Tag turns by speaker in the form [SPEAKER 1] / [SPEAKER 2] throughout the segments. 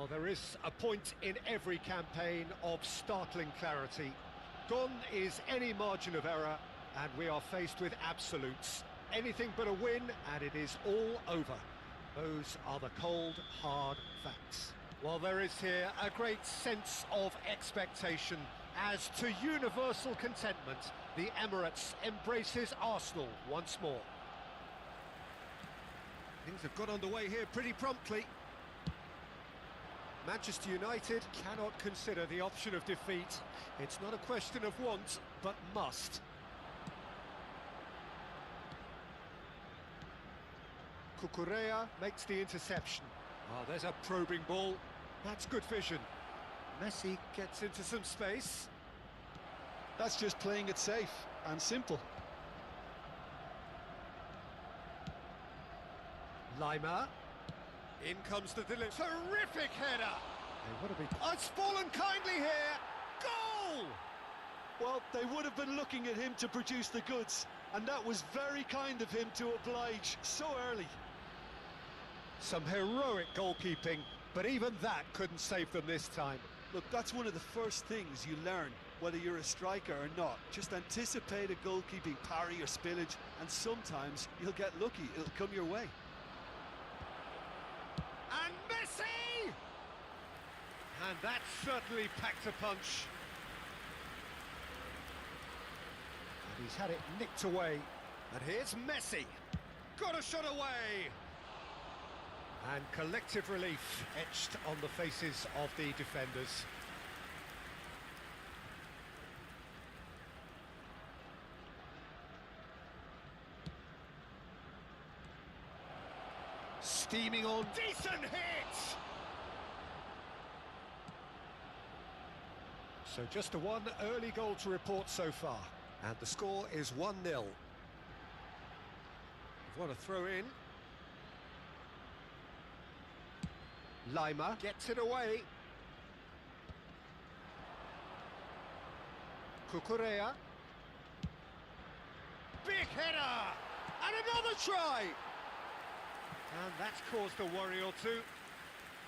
[SPEAKER 1] Well, there is a point in every campaign of startling clarity. Gone is any margin of error, and we are faced with absolutes. Anything but a win, and it is all over. Those are the cold, hard facts. Well, there is here a great sense of expectation. As to universal contentment, the Emirates embraces Arsenal once more. Things have got underway here pretty promptly. Manchester United cannot consider the option of defeat. It's not a question of want, but must. Cucurella makes the interception. Oh, there's a probing ball. That's good vision. Messi gets into some space.
[SPEAKER 2] That's just playing it safe and simple.
[SPEAKER 1] Lima. In comes the delivery. Terrific header! Hey, what a big... Oh, it's fallen kindly here! Goal!
[SPEAKER 2] Well, they would have been looking at him to produce the goods, and that was very kind of him to oblige so early.
[SPEAKER 1] Some heroic goalkeeping, but even that couldn't save them this time.
[SPEAKER 2] Look, that's one of the first things you learn, whether you're a striker or not. Just anticipate a goalkeeping parry or spillage, and sometimes you'll get lucky. It'll come your way.
[SPEAKER 1] And Messi! And that certainly packed a punch. And he's had it nicked away. And here's Messi. Got a shot away! And collective relief etched on the faces of the defenders. Steaming on, decent hit! So just a one early goal to report so far. And the score is 1-0. What a throw in. Lima gets it away. Cucurella. Big header! And another try! And that's caused a worry or two.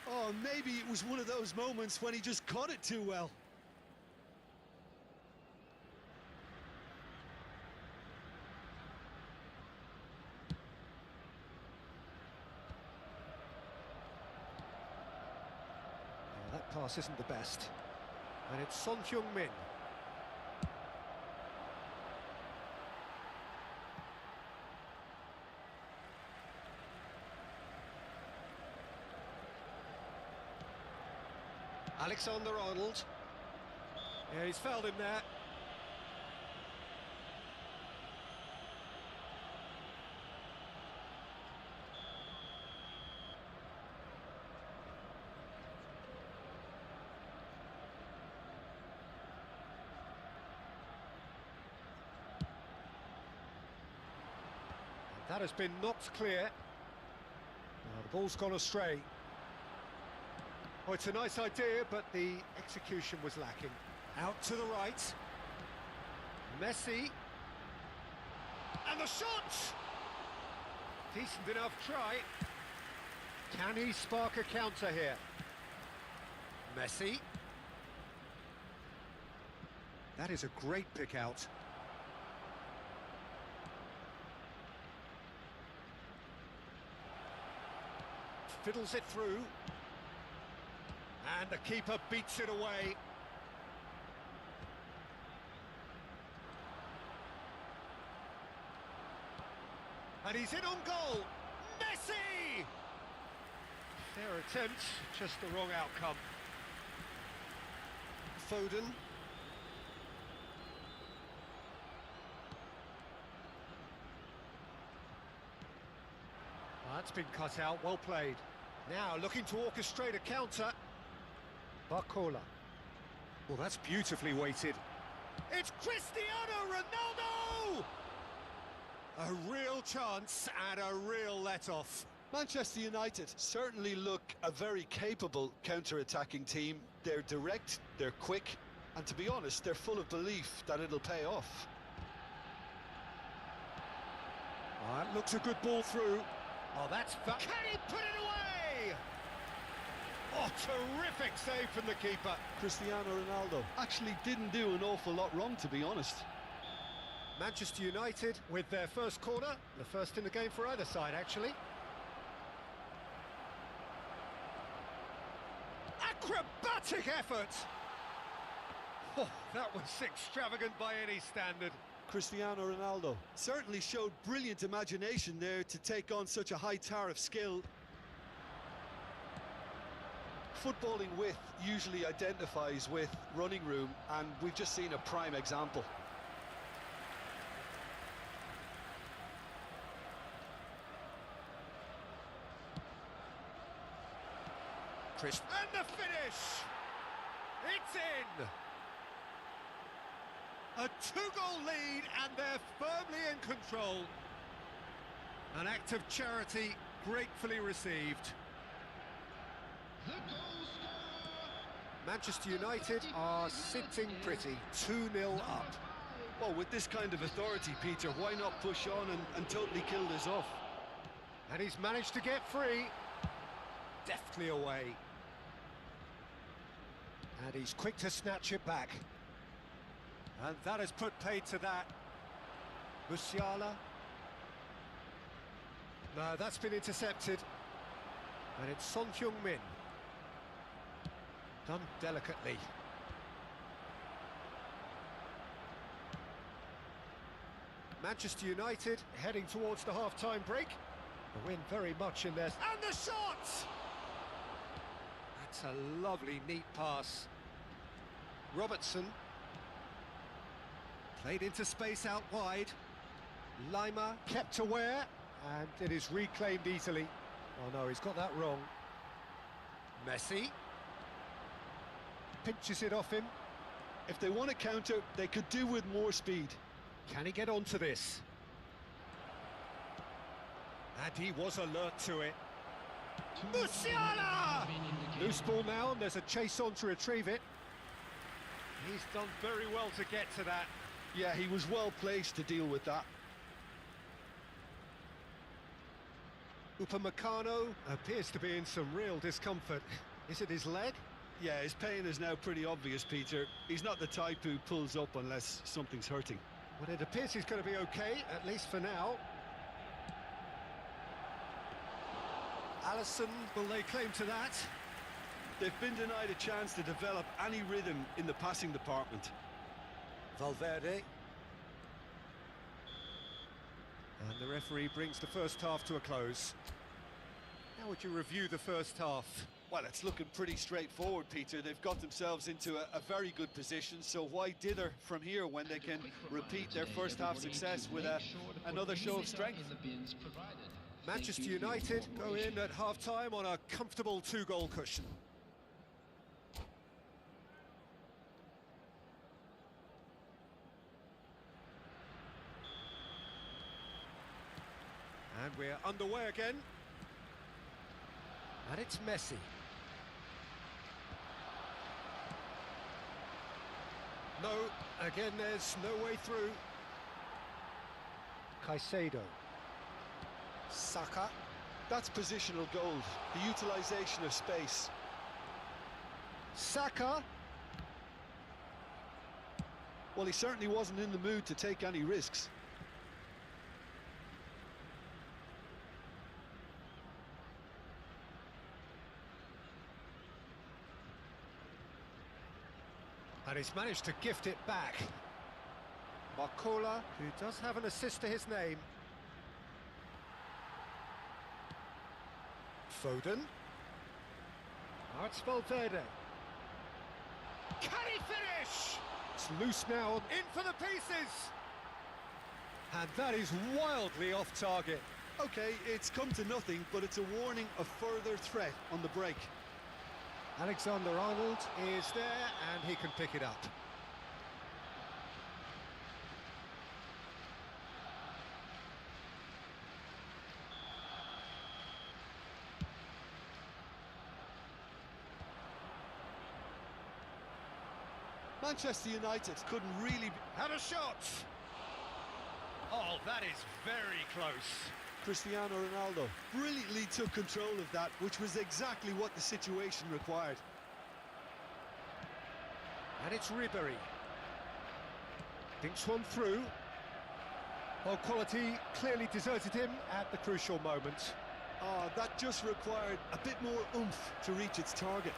[SPEAKER 2] Oh, maybe it was one of those moments when he just caught it too well.
[SPEAKER 1] That pass isn't the best. And it's Son Heung-min. Alexander-Arnold. Yeah, he's fouled him there. That has been knocked clear. The ball's gone astray. Oh, it's a nice idea, but the execution was lacking. Out to the right. Messi. And the shot! Decent enough try. Can he spark a counter here? Messi. That is a great pick out. Fiddles it through. And the keeper beats it away. And he's in on goal. Messi! Fair attempt, just the wrong outcome. Foden. That's been cut out, well played. Now looking to orchestrate a counter. Barcola. Well, that's beautifully weighted. It's Cristiano Ronaldo! A real chance and a real let-off.
[SPEAKER 2] Manchester United certainly look a very capable counter-attacking team. They're direct, they're quick, and to be honest, they're full of belief that it'll pay off.
[SPEAKER 1] Oh, that looks a good ball through. Oh, that's... Can he put it away? Oh, terrific save from the keeper.
[SPEAKER 2] Cristiano Ronaldo actually didn't do an awful lot wrong, to be honest.
[SPEAKER 1] Manchester United with their first corner, the first in the game for either side, actually. Acrobatic effort! Oh, that was extravagant by any standard.
[SPEAKER 2] Cristiano Ronaldo certainly showed brilliant imagination there to take on such a high tower of skill. Footballing width usually identifies with running room, and we've just seen a prime example.
[SPEAKER 1] And the finish! It's in! A two-goal lead, and they're firmly in control. An act of charity gratefully received. Manchester United are sitting pretty, 2-0 up.
[SPEAKER 2] Well, with this kind of authority, Peter, why not push on and totally kill this off?
[SPEAKER 1] And he's managed to get free. Deftly away. And he's quick to snatch it back. And that has put paid to that. Musiala. No, that's been intercepted. And it's Son Heung-min. Done delicately. Manchester United heading towards the half-time break. The win very much in there. And the shot! That's a lovely, neat pass. Robertson. Played into space out wide. Lima kept aware, and it is reclaimed easily. Oh no, he's got that wrong. Messi. Pinches it off him.
[SPEAKER 2] If they want to counter, they could do with more speed.
[SPEAKER 1] Can he get onto this? And he was alert to it. Musiala! Loose ball now, and there's a chase on to retrieve it. He's done very well to get to that.
[SPEAKER 2] Yeah, he was well placed to deal with that.
[SPEAKER 1] Upamecano appears to be in some real discomfort. Is it his leg?
[SPEAKER 2] Yeah, his pain is now pretty obvious, Peter. He's not the type who pulls up unless something's hurting.
[SPEAKER 1] Well, it appears he's going to be okay, at least for now. Alisson, will they claim to that?
[SPEAKER 2] They've been denied a chance to develop any rhythm in the passing department.
[SPEAKER 1] Valverde. And the referee brings the first half to a close. How would you review the first half?
[SPEAKER 2] Well, it's looking pretty straightforward, Peter. They've got themselves into a very good position, so why dither from here when they can repeat their first half success with another show of strength?
[SPEAKER 1] Manchester United go in at half-time on a comfortable 2-goal cushion. And we're underway again. And it's Messi. No, again there's no way through. Caicedo. Saka.
[SPEAKER 2] That's positional gold, the utilisation of space.
[SPEAKER 1] Saka.
[SPEAKER 2] Well, he certainly wasn't in the mood to take any risks.
[SPEAKER 1] And he's managed to gift it back. Barcola, who does have an assist to his name. Foden. Now it's Valverde. Can he finish? It's loose now, in for the pieces. And that is wildly off target.
[SPEAKER 2] Okay, it's come to nothing, but it's a warning of further threat on the break.
[SPEAKER 1] Alexander-Arnold is there, and he can pick it up.
[SPEAKER 2] Manchester United couldn't really...
[SPEAKER 1] Had a shot! Oh, that is very close.
[SPEAKER 2] Cristiano Ronaldo brilliantly took control of that, which was exactly what the situation required.
[SPEAKER 1] And it's Ribery. Thinks one through. Well, quality clearly deserted him at the crucial moment.
[SPEAKER 2] Oh, that just required a bit more oomph to reach its target.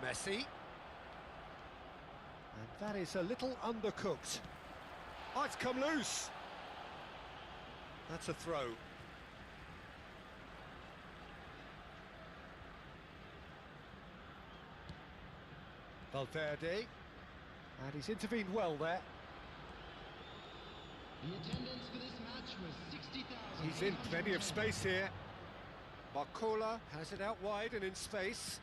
[SPEAKER 1] Messi. And that is a little undercooked. Oh, it's come loose. That's a throw. Valverde. And he's intervened well there.
[SPEAKER 3] The attendance for this match was 60,000.
[SPEAKER 1] He's in plenty of space here. Barcola has it out wide and in space.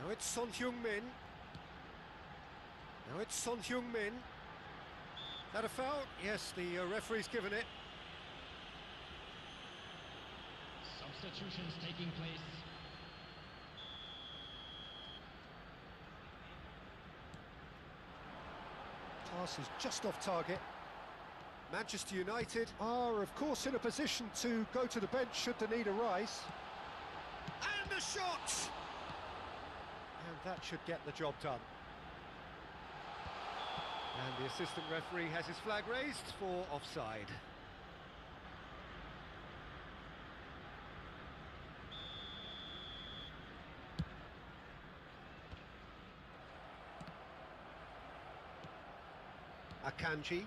[SPEAKER 1] Now it's Son Heung-min. Now it's Son Heung-min. That a foul? Yes, the referee's given it.
[SPEAKER 3] Substitutions taking place.
[SPEAKER 1] Pass is just off target. Manchester United are, of course, in a position to go to the bench should the need arise. And the shot! And that should get the job done. And the assistant referee has his flag raised for offside. Akanji.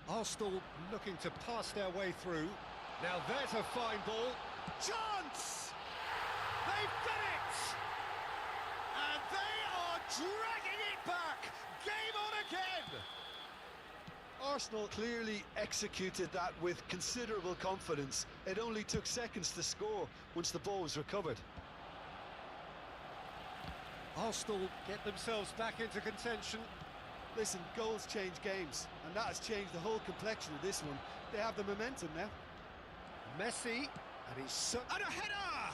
[SPEAKER 1] Arsenal looking to pass their way through. Now there's a fine ball. Chance! They've done it! And they are dragging it back! Game on again!
[SPEAKER 2] Arsenal clearly executed that with considerable confidence. It only took seconds to score once the ball was recovered.
[SPEAKER 1] Arsenal get themselves back into contention.
[SPEAKER 2] Listen, goals change games, and that has changed the whole complexion of this one. They have the momentum now.
[SPEAKER 1] Messi, and and a header!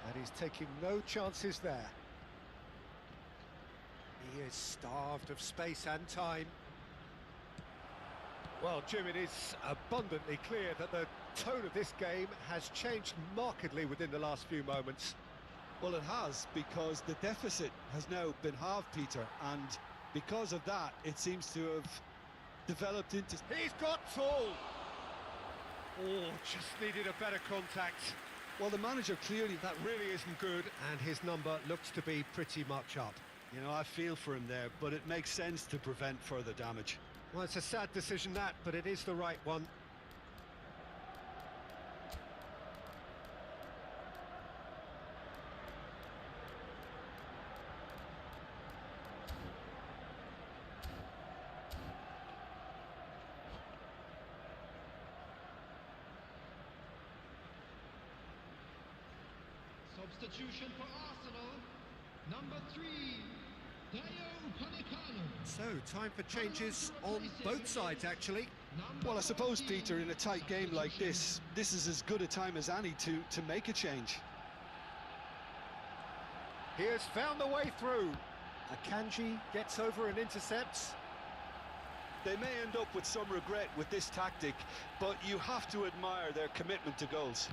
[SPEAKER 1] And he's taking no chances there. He is starved of space and time. Well, Jim, it is abundantly clear that the tone of this game has changed markedly within the last few moments.
[SPEAKER 2] Well, it has, because the deficit has now been halved, Peter, and because of that, it seems to have developed into...
[SPEAKER 1] He's got tall! Oh, just needed a better contact.
[SPEAKER 2] Well, the manager clearly...
[SPEAKER 1] That really isn't good, and his number looks to be pretty much up.
[SPEAKER 2] You know, I feel for him there, but it makes sense to prevent further damage.
[SPEAKER 1] Well, it's a sad decision that, but it is the right one.
[SPEAKER 3] Substitution for Arsenal. Number 3, Dayo Upamecano.
[SPEAKER 1] So, time for changes on both sides, actually.
[SPEAKER 2] Well, I suppose, Peter, in a tight game like this is as good a time as any to make a change.
[SPEAKER 1] He has found the way through. Akanji gets over and intercepts.
[SPEAKER 2] They may end up with some regret with this tactic, but you have to admire their commitment to goals.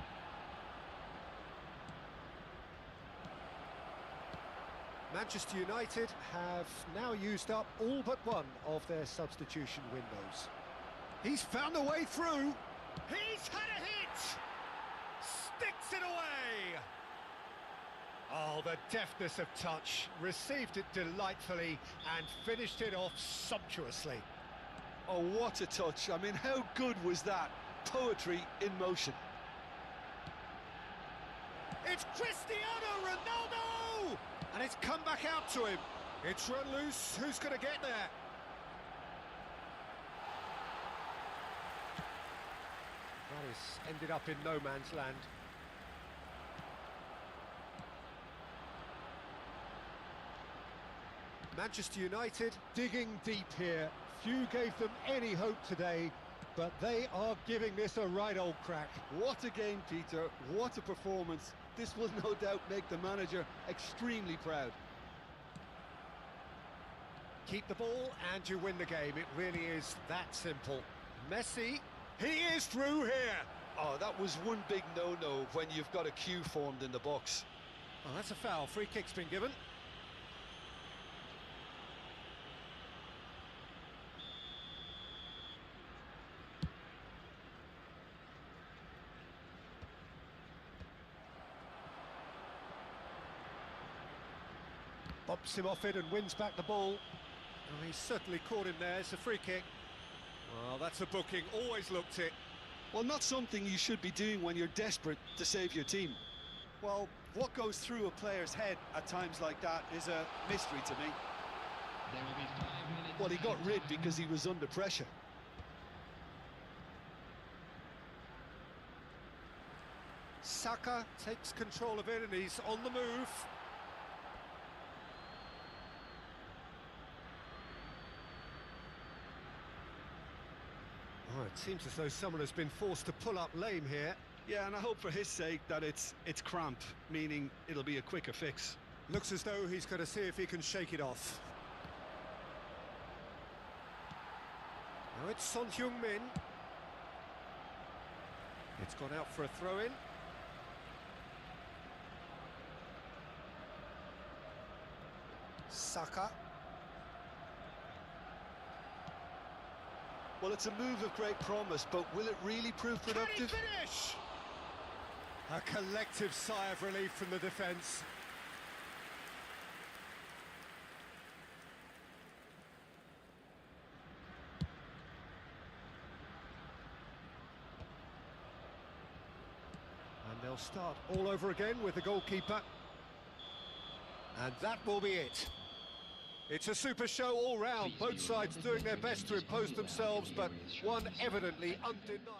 [SPEAKER 1] Manchester United have now used up all but one of their substitution windows. He's found a way through. He's had a hit! Sticks it away! Oh, the deftness of touch. Received it delightfully and finished it off sumptuously.
[SPEAKER 2] Oh, what a touch. I mean, how good was that? Poetry in motion.
[SPEAKER 1] It's Cristiano Ronaldo! And it's come back out to him. It's run loose. Who's going to get there? That is ended up in no man's land. Manchester United digging deep here. Few gave them any hope today, but they are giving this a right old crack.
[SPEAKER 2] What a game, Peter. What a performance. This will no doubt make the manager extremely proud.
[SPEAKER 1] Keep the ball and you win the game. It really is that simple. Messi, he is through here.
[SPEAKER 2] Oh, that was one big no-no when you've got a queue formed in the box.
[SPEAKER 1] Oh, that's a foul. Free kick's been given. Bumps him off it and wins back the ball. Oh, he's certainly caught him there. It's a free kick. Well, that's a booking. Always looked it.
[SPEAKER 2] Well, not something you should be doing when you're desperate to save your team.
[SPEAKER 1] Well,
[SPEAKER 2] What goes through a player's head at times like that is a mystery to me.
[SPEAKER 3] There will be 5 minutes.
[SPEAKER 2] Well, he got
[SPEAKER 3] added
[SPEAKER 2] rid
[SPEAKER 3] time.
[SPEAKER 2] because he was under pressure.
[SPEAKER 1] Saka takes control of it and he's on the move. Oh, it seems as though someone has been forced to pull up lame here.
[SPEAKER 2] Yeah, and I hope for his sake that it's cramp, meaning it'll be a quicker fix.
[SPEAKER 1] Looks as though he's going to see if he can shake it off. Now it's Son Heung-min. It's gone out for a throw-in. Saka.
[SPEAKER 2] Well, it's a move of great promise, but will it really prove
[SPEAKER 1] Can he
[SPEAKER 2] productive?
[SPEAKER 1] finish? A collective sigh of relief from the defence. And they'll start all over again with the goalkeeper. And that will be it. It's a super show all round, both sides doing their best to impose themselves, but one evidently undeniable.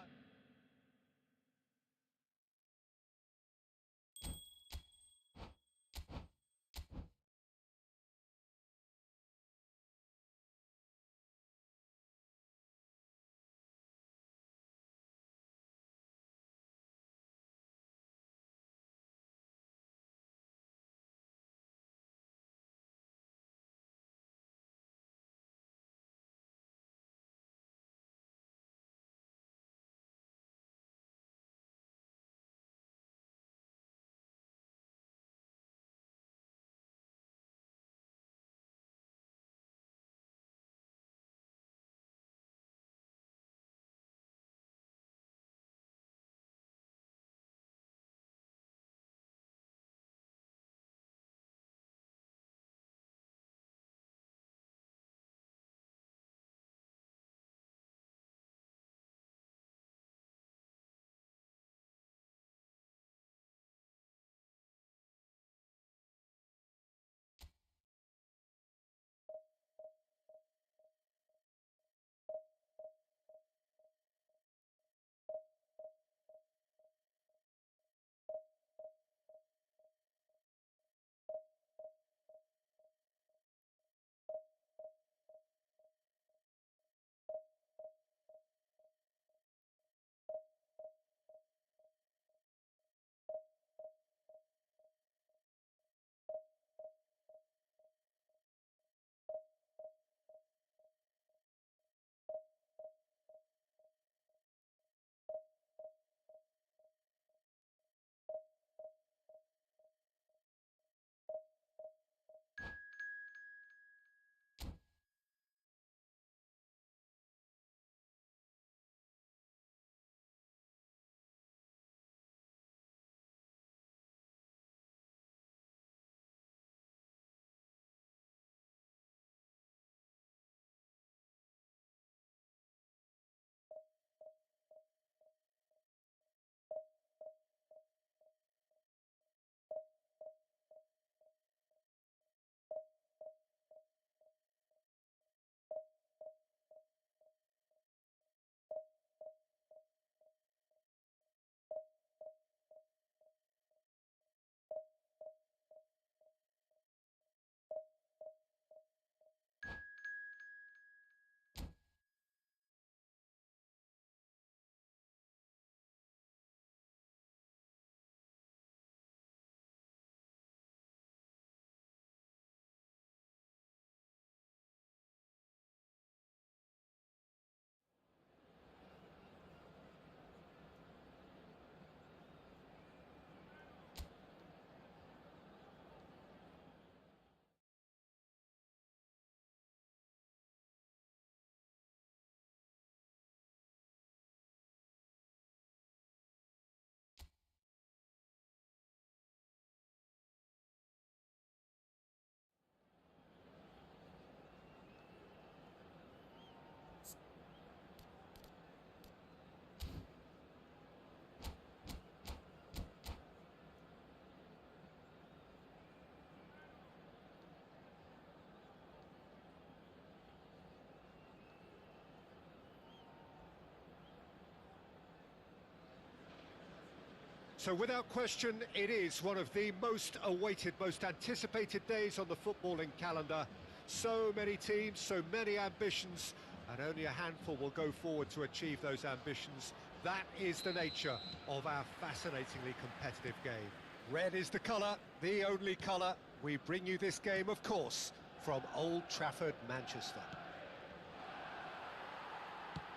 [SPEAKER 1] So without question, it is one of the most awaited, most anticipated days on the footballing calendar. So many teams, so many ambitions, and only a handful will go forward to achieve those ambitions. That is the nature of our fascinatingly competitive game. Red is the colour, the only colour. We bring you this game, of course, from Old Trafford, Manchester.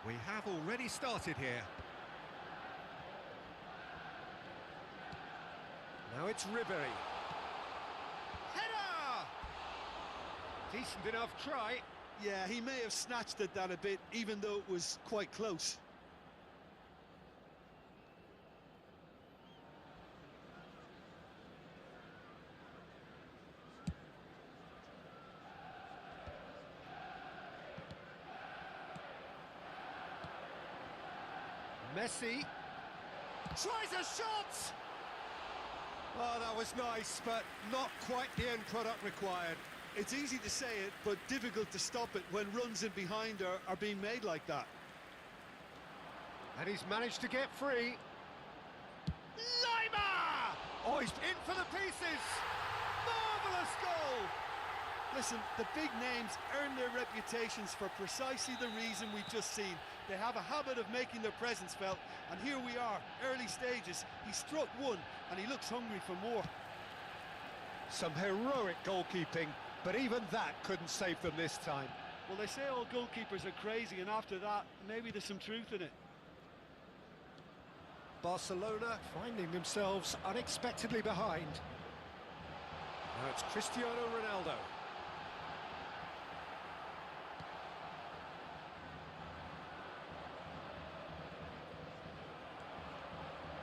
[SPEAKER 1] We have already started here. Now it's Ribery. Header! Decent enough try.
[SPEAKER 2] Yeah, he may have snatched at that a bit, even though it was quite close.
[SPEAKER 1] Messi tries a shot! Oh, that was nice, but not quite the end product required.
[SPEAKER 2] It's easy to say it, but difficult to stop it when runs in behind are being made like that.
[SPEAKER 1] And he's managed to get free. Lima! Oh, he's in for the pieces! Marvellous goal!
[SPEAKER 2] Listen, the big names earn their reputations for precisely the reason we've just seen. They have a habit of making their presence felt, and here we are, early stages. He struck one, and he looks hungry for more.
[SPEAKER 1] Some heroic goalkeeping, but even that couldn't save them this time.
[SPEAKER 2] Well, they say all goalkeepers are crazy, and after that, maybe there's some truth in it.
[SPEAKER 1] Barcelona finding themselves unexpectedly behind. Now it's Cristiano Ronaldo.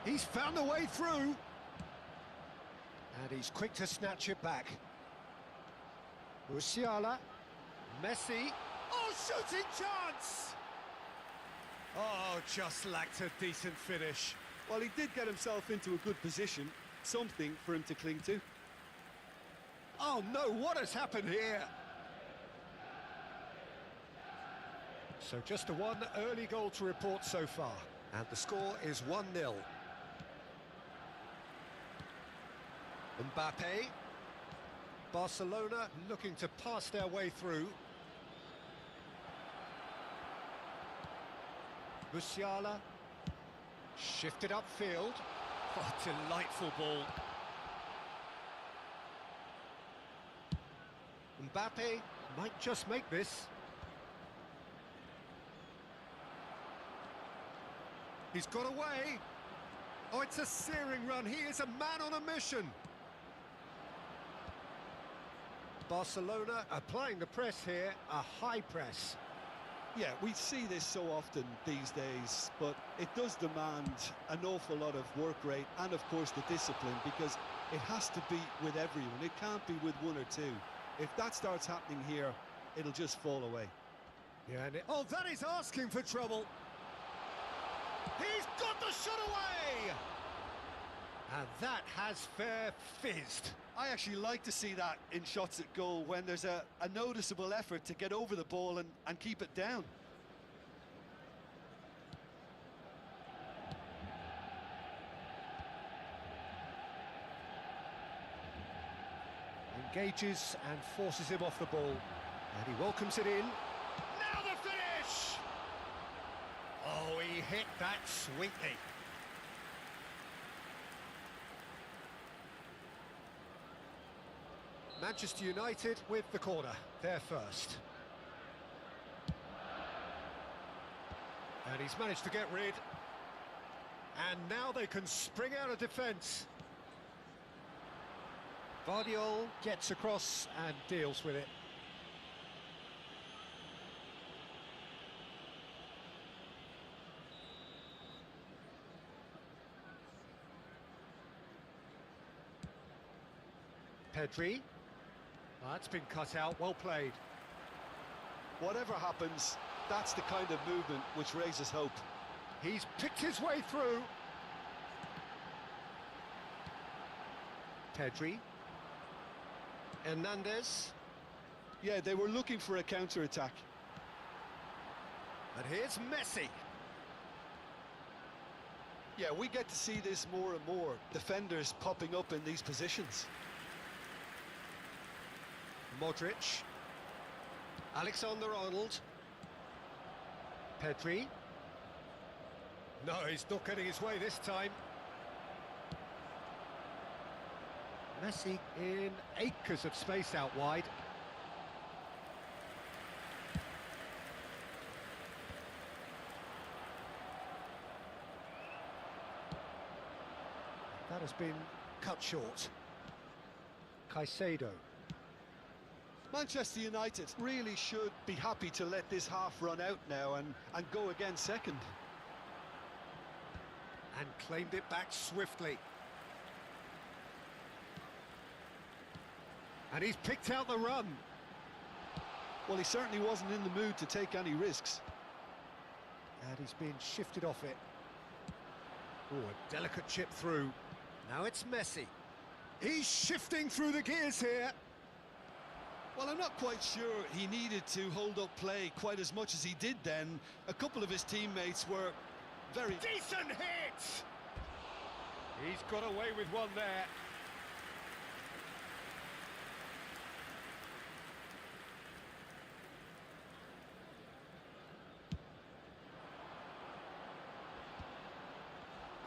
[SPEAKER 1] He's found a way through. And he's quick to snatch it back. Musiala. Messi. Oh, shooting chance! Oh, just lacked a decent finish.
[SPEAKER 2] Well, he did get himself into a good position. Something for him to cling to.
[SPEAKER 1] Oh no, what has happened here? So just the one early goal to report so far. And the score is 1-0. Mbappe. Barcelona looking to pass their way through. Musiala. Shifted upfield. Oh, delightful ball. Mbappe might just make this. He's got away. Oh, it's a searing run. He is a man on a mission. Barcelona applying the press here, a high press.
[SPEAKER 2] Yeah, we see this so often these days, but it does demand an awful lot of work rate and, of course, the discipline, because it has to be with everyone. It can't be with one or two. If that starts happening here, it'll just fall away.
[SPEAKER 1] Yeah, and oh, that is asking for trouble. He's got the shot away! And that has fair fizzed.
[SPEAKER 2] I actually like to see that in shots at goal, when there's a noticeable effort to get over the ball and keep it down.
[SPEAKER 1] Engages and forces him off the ball. And he welcomes it in. Now the finish! Oh, he hit that sweetly. Manchester United with the corner, they're first. And he's managed to get rid. And now they can spring out of defence. Vardiol gets across and deals with it. Pedri. That's been cut out, well played.
[SPEAKER 2] Whatever happens, that's the kind of movement which raises hope.
[SPEAKER 1] He's picked his way through. Pedri. Hernandez.
[SPEAKER 2] Yeah, they were looking for a counter-attack.
[SPEAKER 1] And here's Messi.
[SPEAKER 2] Yeah, we get to see this more and more. Defenders popping up in these positions.
[SPEAKER 1] Modric. Alexander-Arnold. Pedri. No, he's not getting his way this time. Messi in acres of space out wide. That has been cut short. Caicedo.
[SPEAKER 2] Manchester United really should be happy to let this half run out now and go again second.
[SPEAKER 1] And claimed it back swiftly. And he's picked out the run.
[SPEAKER 2] Well, he certainly wasn't in the mood to take any risks.
[SPEAKER 1] And he's been shifted off it. Oh, a delicate chip through. Now it's Messi. He's shifting through the gears here.
[SPEAKER 2] Well, I'm not quite sure he needed to hold up play quite as much as he did then. A couple of his teammates were very...
[SPEAKER 1] Decent hit! He's got away with one there.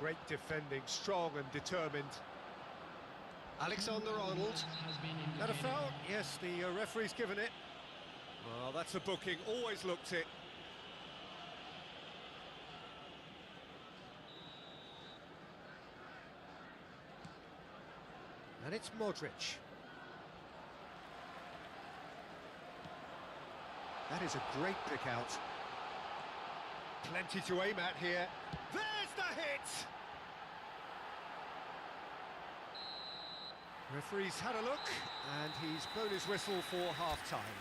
[SPEAKER 1] Great defending, strong and determined. Alexander-Arnold. That a foul? Yes, the referee's given it. Well, that's a booking, always looked it. And it's Modric. That is a great pick out. Plenty to aim at here. There's the hit! Referee's had a look, and he's blown his whistle for half-time.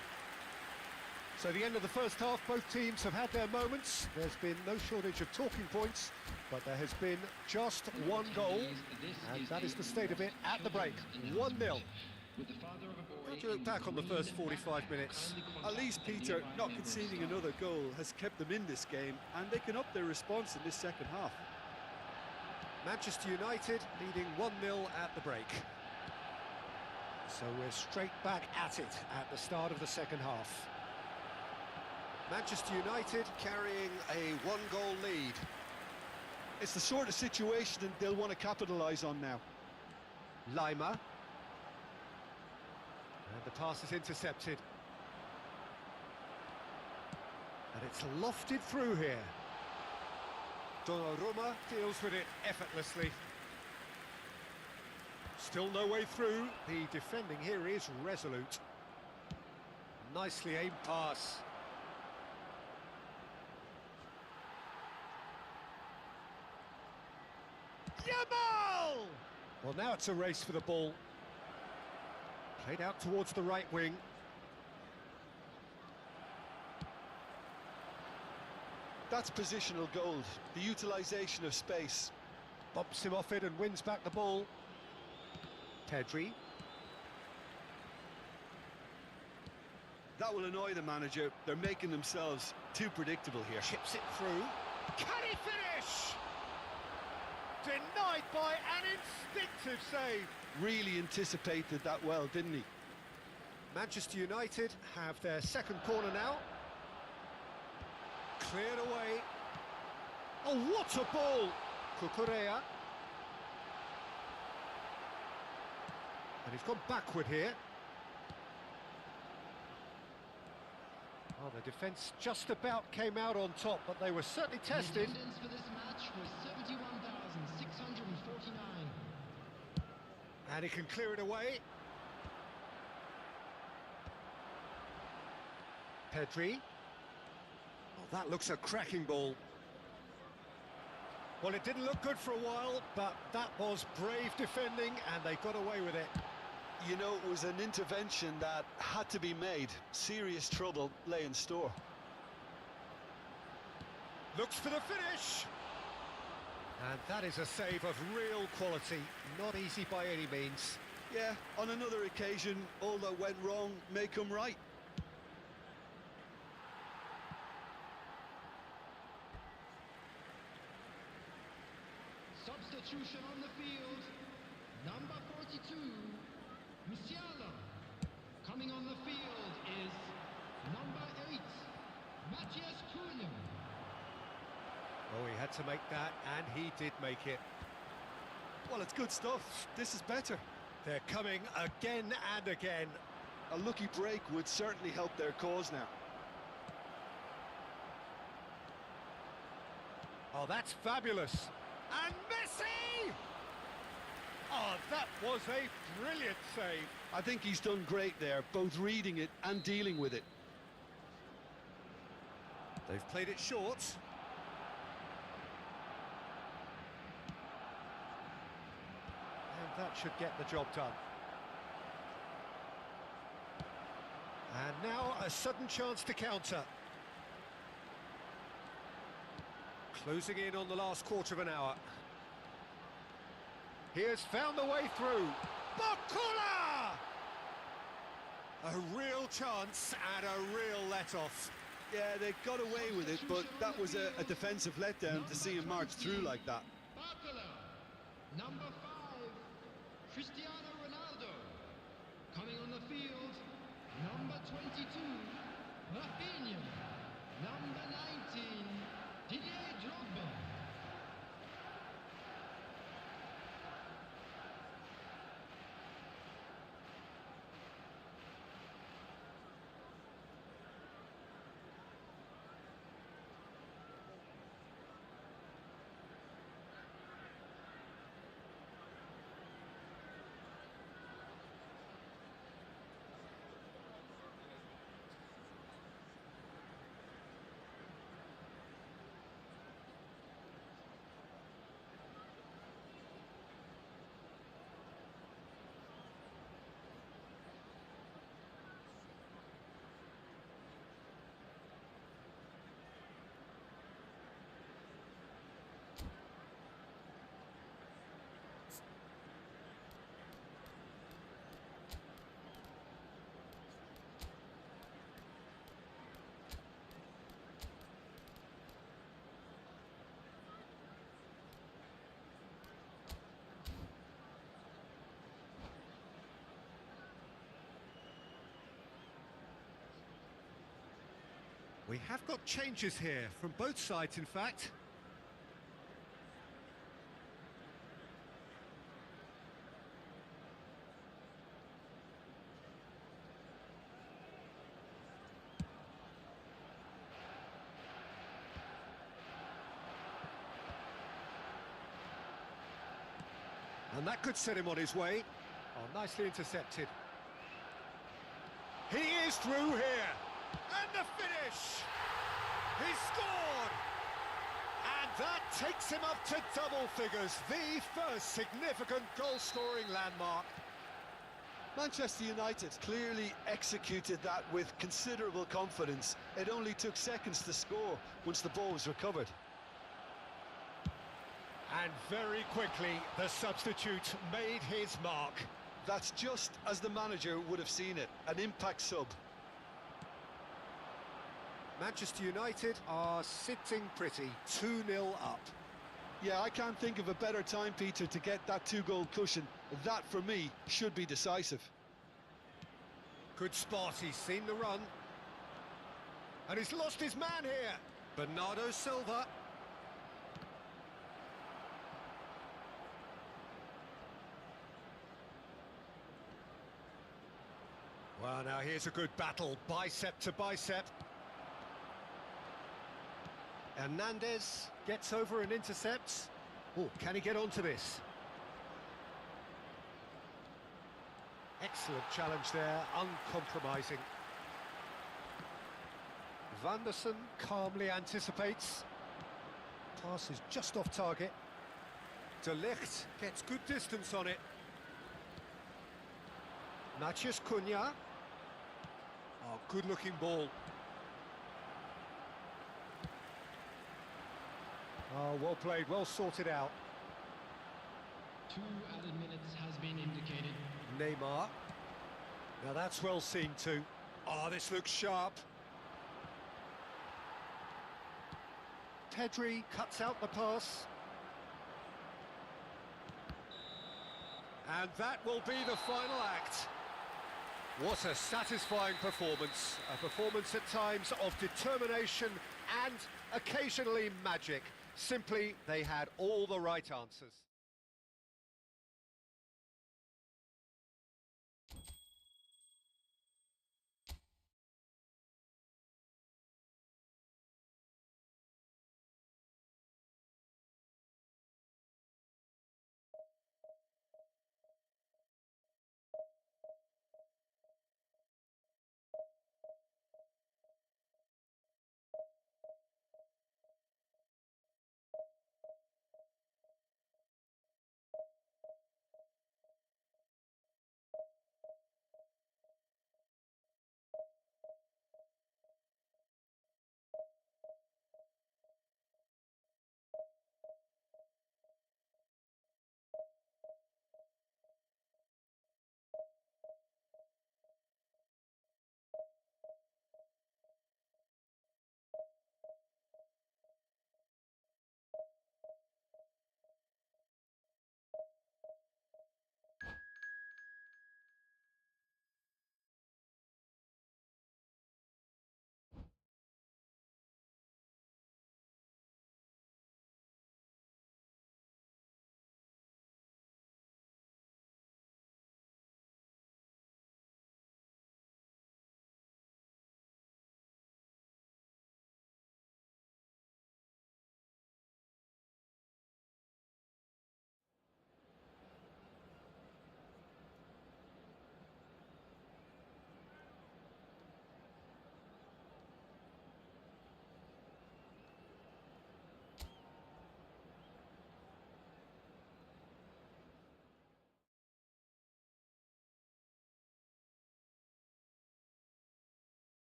[SPEAKER 1] So the end of the first half, both teams have had their moments. There's been no shortage of talking points, but there has been just one goal, and that is the state of it at the break. 1-0. How do you look back on the first 45 minutes?
[SPEAKER 2] At least, Peter, not conceding another goal has kept them in this game, and they can up their response in this second half.
[SPEAKER 1] Manchester United leading 1-0 at the break. So we're straight back at it at the start of the second half. Manchester United carrying a one-goal lead.
[SPEAKER 2] It's the sort of situation that they'll want to capitalise on now.
[SPEAKER 1] Lima. And the pass is intercepted. And it's lofted through here. Donnarumma deals with it effortlessly. Still no way through. The defending here is resolute. Nicely aimed pass. Yamal! Well, now it's a race for the ball. Played out towards the right wing.
[SPEAKER 2] That's positional gold, the utilisation of space.
[SPEAKER 1] Bumps him off it and wins back the ball. Pedri.
[SPEAKER 2] That will annoy the manager. They're making themselves too predictable here.
[SPEAKER 1] Chips it through. Can he finish? Denied by an instinctive save.
[SPEAKER 2] Really anticipated that well, didn't he?
[SPEAKER 1] Manchester United have their second corner now. Cleared away. Oh, what a ball! Cucurella. And he's gone backward here. Oh, the defence just about came out on top, but they were certainly tested.
[SPEAKER 3] The attendance for this match was 71,649.
[SPEAKER 1] And he can clear it away. Pedri. Oh, that looks a cracking ball. Well, it didn't look good for a while, but that was brave defending, and they got away with it.
[SPEAKER 2] You know, it was an intervention that had to be made. Serious trouble lay in store.
[SPEAKER 1] Looks for the finish. And that is a save of real quality, not easy by any means.
[SPEAKER 2] Yeah, on another occasion, all that went wrong may come right.
[SPEAKER 3] substitution on the field. Number 42, Musiala. Coming on the field is number 8, Matthias Cunha.
[SPEAKER 1] Oh, he had to make that, and he did make it.
[SPEAKER 2] Well, it's good stuff. This is better.
[SPEAKER 1] They're coming again and again.
[SPEAKER 2] A lucky break would certainly help their cause now.
[SPEAKER 1] Oh, that's fabulous. And Messi! Oh, that was a brilliant save.
[SPEAKER 2] I think he's done great there, both reading it and dealing with it.
[SPEAKER 1] They've played it short. And that should get the job done. And now a sudden chance to counter. Closing in on the last quarter of an hour. He has found the way through. Bakula! A real chance and a real let-off.
[SPEAKER 2] Yeah, they got away with it, but that was a defensive letdown to see him march through like that.
[SPEAKER 3] Bakula. Number 5, Cristiano Ronaldo. Coming on the field, number 22, Rafinha. Number 19, Didier Drogba.
[SPEAKER 1] We have got changes here, from both sides in fact. And that could set him on his way. Oh, nicely intercepted. He is through here. And the finish! He scored! And that takes him up to double figures, the first significant goal-scoring landmark.
[SPEAKER 2] Manchester United clearly executed that with considerable confidence. It only took seconds to score once the ball was recovered.
[SPEAKER 1] And very quickly, the substitute made his mark.
[SPEAKER 2] That's just as the manager would have seen it, an impact sub.
[SPEAKER 1] Manchester United are sitting pretty, 2-0 up.
[SPEAKER 2] Yeah, I can't think of a better time, Peter, to get that 2-goal cushion. That, for me, should be decisive.
[SPEAKER 1] Good spot, he's seen the run. And he's lost his man here. Bernardo Silva. Well, now here's a good battle, bicep to bicep. Hernandez gets over and intercepts. Oh, can he get onto this? Excellent challenge there, uncompromising. Vanderson calmly anticipates. Pass is just off target. De Ligt gets good distance on it. Matthias Cunha. Oh, good-looking ball. Oh, well played, well sorted out.
[SPEAKER 3] 2 added minutes has been indicated.
[SPEAKER 1] Neymar. Now that's well seen too. Oh, this looks sharp. Pedri cuts out the pass. And that will be the final act. What a satisfying performance. A performance at times of determination and occasionally magic. Simply, they had all the right answers.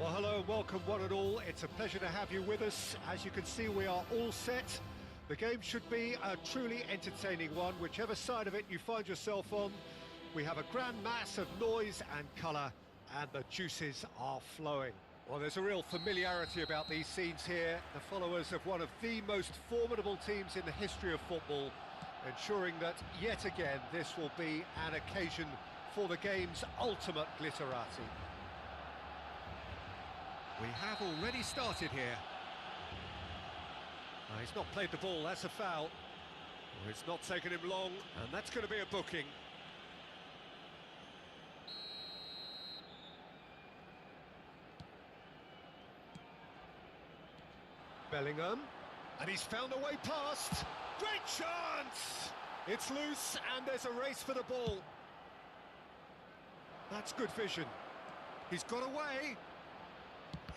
[SPEAKER 1] Well, hello and welcome one and all. It's a pleasure to have you with us. As you can see, we are all set. The game should be a truly entertaining one, whichever side of it you find yourself on. We have a grand mass of noise and colour, and the juices are flowing. Well, there's a real familiarity about these scenes here. The followers of one of the most formidable teams in the history of football, ensuring that, yet again, this will be an occasion for the game's ultimate glitterati. We have already started here. He's not played the ball, that's a foul. Well, it's not taken him long, and that's going to be a booking. Bellingham, and he's found a way past. Great chance! It's loose, and there's a race for the ball. That's good vision. He's got away.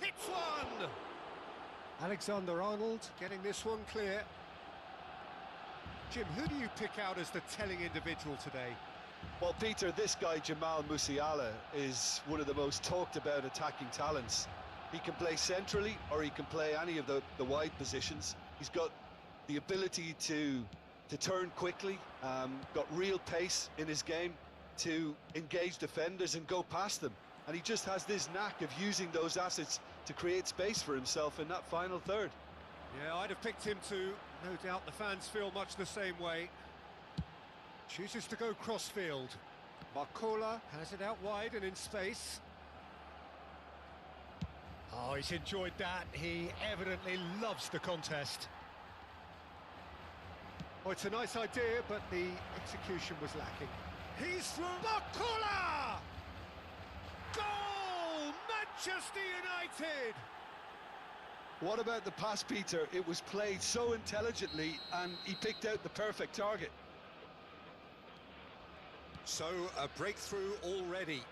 [SPEAKER 1] Hits one! Alexander-Arnold getting this one clear. Jim, who do you pick out as the telling individual today?
[SPEAKER 2] Well, Peter, this guy, Jamal Musiala, is one of the most talked about attacking talents. He can play centrally or he can play any of the wide positions. He's got the ability to turn quickly, got real pace in his game to engage defenders and go past them. And he just has this knack of using those assets to create space for himself in that final third.
[SPEAKER 1] Yeah, I'd have picked him too. No doubt the fans feel much the same way. Chooses to go crossfield. Barcola has it out wide and in space. Oh, he's enjoyed that. He evidently loves the contest. Oh, it's a nice idea, but the execution was lacking. He's through. Barcola! Goal! Manchester United!
[SPEAKER 2] What about the pass, Peter? It was played so intelligently and he picked out the perfect target.
[SPEAKER 1] So, a breakthrough already.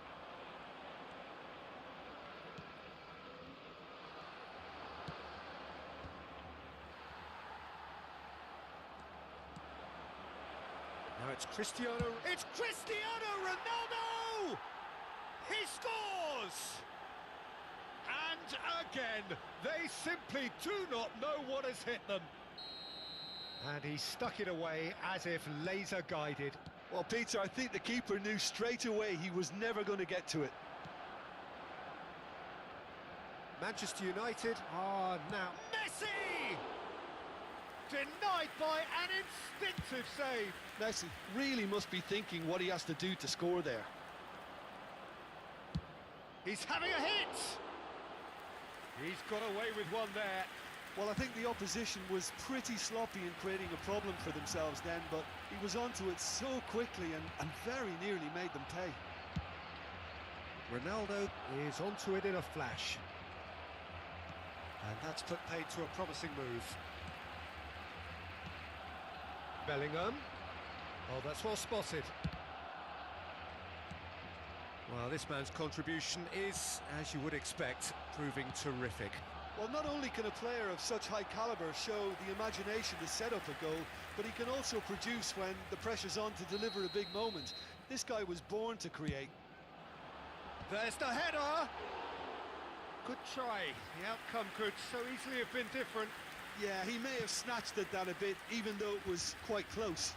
[SPEAKER 1] Now it's Cristiano Ronaldo! He scores! And again, they simply do not know what has hit them. And he stuck it away as if laser guided.
[SPEAKER 2] Well, Peter, I think the keeper knew straight away he was never going to get to it.
[SPEAKER 1] Manchester United are now... Messi! Denied by an instinctive save.
[SPEAKER 2] Messi really must be thinking what he has to do to score there.
[SPEAKER 1] He's having a hit! He's got away with one there.
[SPEAKER 2] Well, I think the opposition was pretty sloppy in creating a problem for themselves then, but he was onto it so quickly and very nearly made them pay.
[SPEAKER 1] Ronaldo is onto it in a flash. And that's put paid to a promising move. Bellingham. Oh, that's well spotted. Well, this man's contribution is, as you would expect, proving terrific.
[SPEAKER 2] Well, not only can a player of such high calibre show the imagination to set up a goal, but he can also produce when the pressure's on to deliver a big moment. This guy was born to create.
[SPEAKER 1] There's the header! Good try. The outcome could so easily have been different.
[SPEAKER 2] Yeah, he may have snatched at that a bit, even though it was quite close.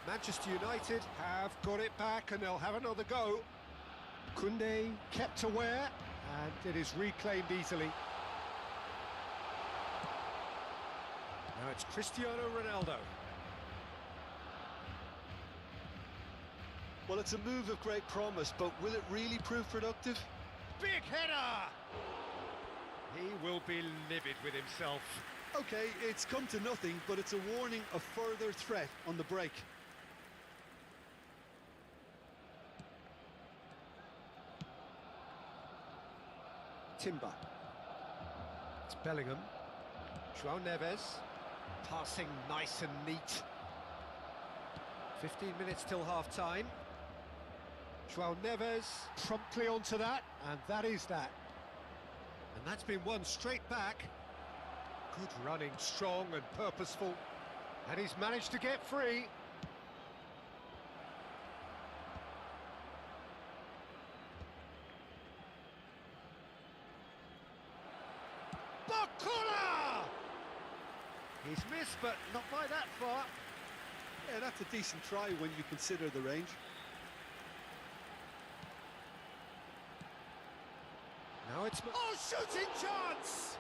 [SPEAKER 1] Manchester United have got it back and they'll have another go. Koundé kept aware and it is reclaimed easily. Now it's Cristiano Ronaldo.
[SPEAKER 2] Well, it's a move of great promise, but will it really prove productive?
[SPEAKER 1] Big header! He will be livid with himself.
[SPEAKER 2] Okay, it's come to nothing, but it's a warning of further threat on the break.
[SPEAKER 1] Timber. It's Bellingham. João Neves. Passing nice and neat. 15 minutes till half-time. João Neves promptly onto that, and that is that. And that's been won straight back. Good running, strong and purposeful. And he's managed to get free. Bakula! He's missed, but not by that far.
[SPEAKER 2] Yeah, that's a decent try when you consider the range.
[SPEAKER 1] Now it's... Oh, shooting chance!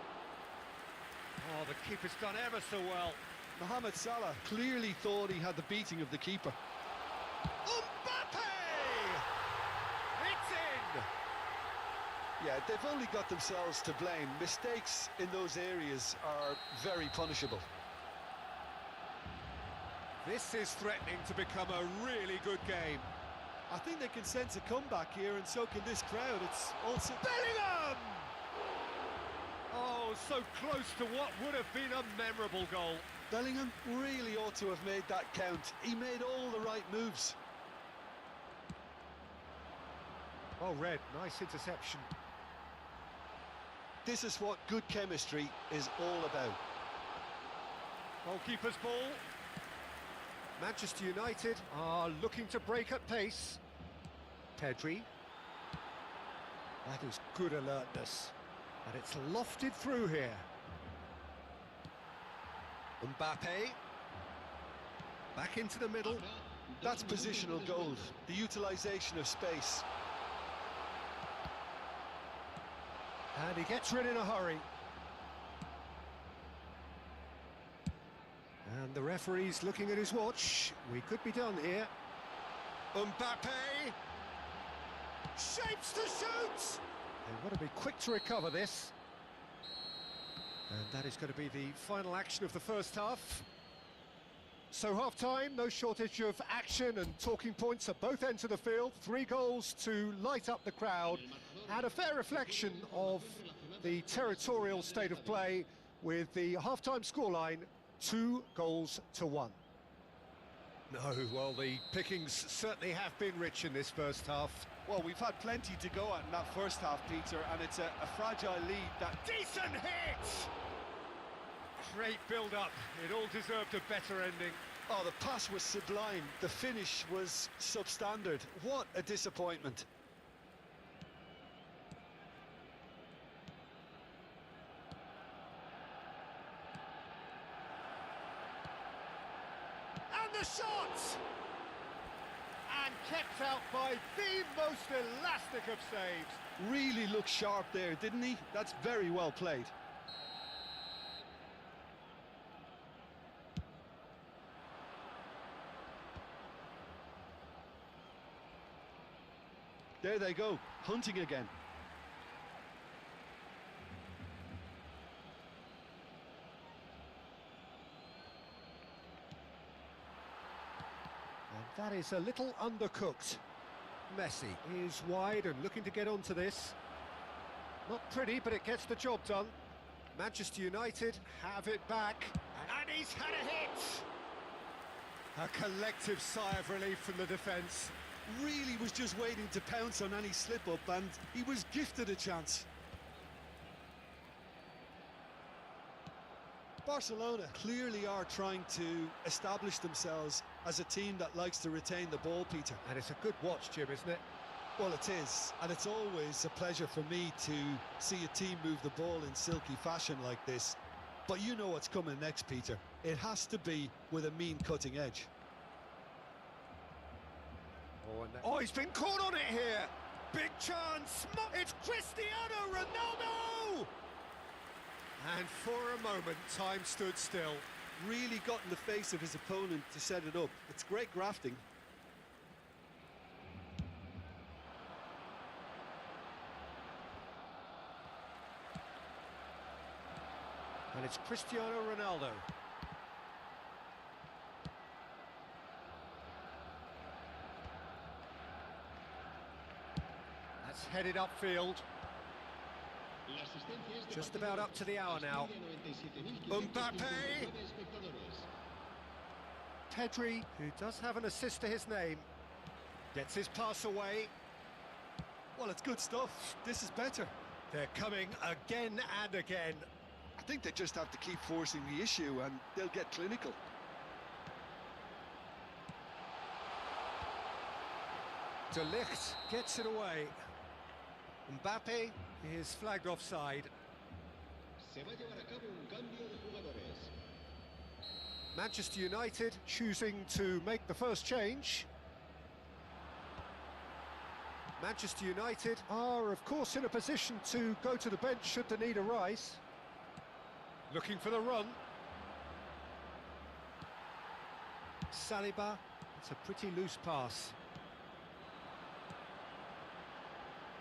[SPEAKER 1] Oh, the keeper's done ever so well.
[SPEAKER 2] Mohamed Salah clearly thought he had the beating of the keeper.
[SPEAKER 1] Mbappe! It's in!
[SPEAKER 2] Yeah, they've only got themselves to blame. Mistakes in those areas are very punishable.
[SPEAKER 1] This is threatening to become a really good game.
[SPEAKER 2] I think they can sense a comeback here, and so can this crowd. It's also...
[SPEAKER 1] Bellingham! Oh, so close to what would have been a memorable goal.
[SPEAKER 2] Bellingham really ought to have made that count. He made all the right moves.
[SPEAKER 1] Oh, Red, nice interception.
[SPEAKER 2] This is what good chemistry is all about.
[SPEAKER 1] Goalkeeper's ball. Manchester United are looking to break at pace. Pedri. That is good alertness. And it's lofted through here. Mbappe. Back into the middle.
[SPEAKER 2] That's positional gold, the utilisation of space.
[SPEAKER 1] And he gets rid in a hurry. And the referee's looking at his watch. We could be done here. Mbappe! Shapes to shoot! They've got to be quick to recover this. And that is going to be the final action of the first half. So half-time, no shortage of action and talking points at both ends of the field. 3 goals to light up the crowd. And a fair reflection of the territorial state of play with the half-time scoreline 2-1. No, well, the pickings certainly have been rich in this first half.
[SPEAKER 2] Well, we've had plenty to go at in that first half, Peter, and it's a fragile lead that...
[SPEAKER 1] Decent hit! Great build-up. It all deserved a better ending.
[SPEAKER 2] Oh, the pass was sublime. The finish was substandard. What a disappointment.
[SPEAKER 1] And the shot! And kept out by the most elastic of saves.
[SPEAKER 2] Really looked sharp there, didn't he? That's very well played. There they go, hunting again.
[SPEAKER 1] And that is a little undercooked. Messi is wide and looking to get onto this. Not pretty, but it gets the job done. Manchester United have it back. And he's had a hit! A collective sigh of relief from the defence.
[SPEAKER 2] Really was just waiting to pounce on any slip-up, and he was gifted a chance. Barcelona clearly are trying to establish themselves as a team that likes to retain the ball, Peter.
[SPEAKER 1] And it's a good watch, Jim, isn't it?
[SPEAKER 2] Well, it is, and it's always a pleasure for me to see a team move the ball in silky fashion like this. But you know what's coming next, Peter. It has to be with a mean cutting edge.
[SPEAKER 1] Oh, he's been caught on it here. Big chance. It's Cristiano Ronaldo! And for a moment, time stood still.
[SPEAKER 2] Really got in the face of his opponent to set it up. It's great grafting.
[SPEAKER 1] And it's Cristiano Ronaldo. That's headed upfield. Just about up to the hour now. Mbappe! Pedri, who does have an assist to his name, gets his pass away.
[SPEAKER 2] Well, it's good stuff. This is better.
[SPEAKER 1] They're coming again and again.
[SPEAKER 2] I think they just have to keep forcing the issue and they'll get clinical.
[SPEAKER 1] De Ligt gets it away. Mbappe is flagged offside. Manchester United choosing to make the first change. Manchester United are, of course, in a position to go to the bench should the need arise. Looking for the run. Saliba, it's a pretty loose pass.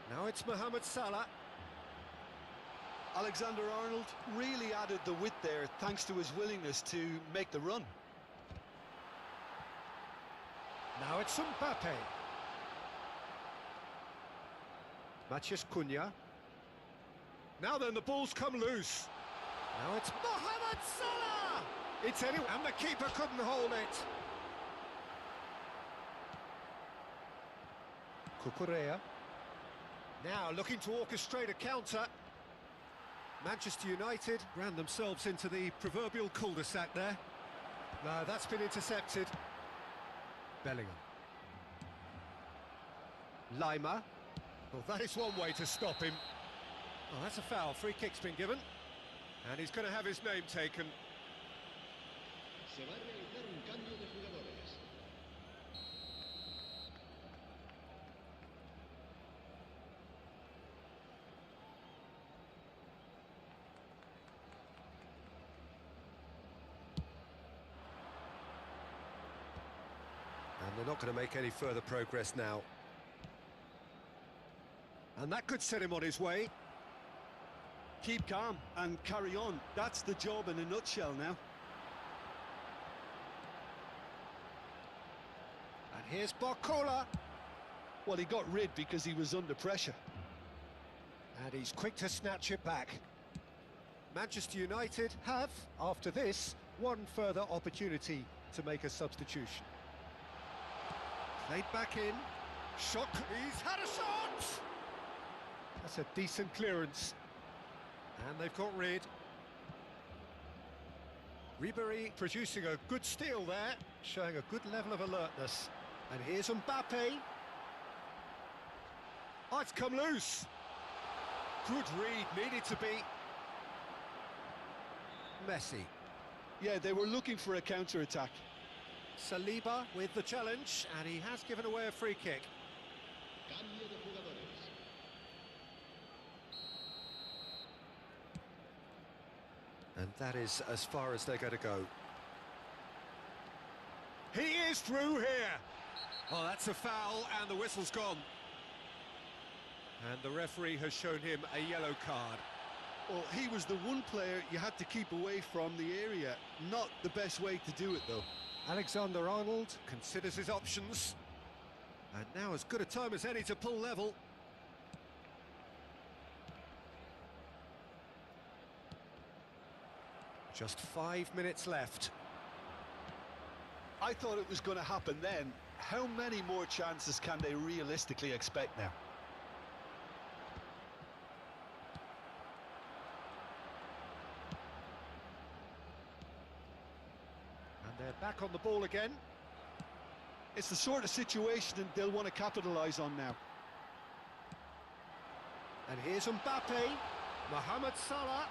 [SPEAKER 1] Now it's Mohamed Salah.
[SPEAKER 2] Alexander-Arnold really added the width there thanks to his willingness to make the run.
[SPEAKER 1] Now it's Mbappe. Matheus Cunha. Now then, the ball's come loose. Now it's Mohamed Salah! It's anyone, and the keeper couldn't hold it. Cucurella. Now looking to orchestrate a counter. Manchester United ran themselves into the proverbial cul-de-sac there. No, that's been intercepted. Bellingham. Lima. Well, that is one way to stop him. Oh, that's a foul. Free kick's been given. And he's going to have his name taken. And they're not going to make any further progress now. And that could set him on his way.
[SPEAKER 2] Keep calm and carry on. That's the job in a nutshell now.
[SPEAKER 1] And here's Barcola.
[SPEAKER 2] Well, he got rid because he was under pressure.
[SPEAKER 1] And he's quick to snatch it back. Manchester United have, after this, one further opportunity to make a substitution. Played back in. Shot. He's had a shot! That's a decent clearance. And they've got rid. Ribéry producing a good steal there, showing a good level of alertness. And here's Mbappe. Oh, it's come loose. Good read, needed to be. Messi.
[SPEAKER 2] Yeah, they were looking for a counter-attack.
[SPEAKER 1] Saliba with the challenge, and he has given away a free kick.
[SPEAKER 3] Cambio de jugadores.
[SPEAKER 1] And that is as far as they're going to go. He is through here. Oh, that's a foul, and the whistle's gone. And the referee has shown him a yellow card.
[SPEAKER 2] Well, he was the one player you had to keep away from the area. Not the best way to do it, though.
[SPEAKER 1] Alexander-Arnold considers his options. And now as good a time as any to pull level. Just 5 minutes left.
[SPEAKER 2] I thought it was going to happen then. How many more chances can they realistically expect now?
[SPEAKER 1] And they're back on the ball again.
[SPEAKER 2] It's the sort of situation that they'll want to capitalise on now.
[SPEAKER 1] And here's Mbappe, Mohamed Salah.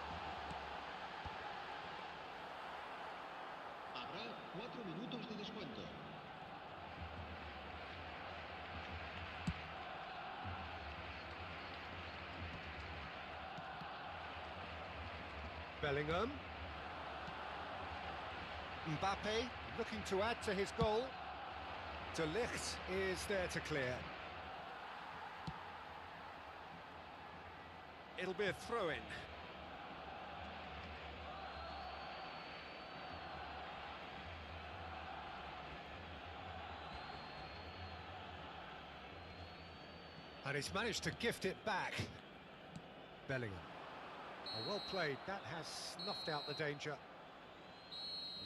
[SPEAKER 3] Habrá 4 minutos de descuento.
[SPEAKER 1] Bellingham. Mbappe looking to add to his goal. De Ligt is there to clear. It'll be a throw-in. And he's managed to gift it back. Bellingham. Oh, well played, that has snuffed out the danger.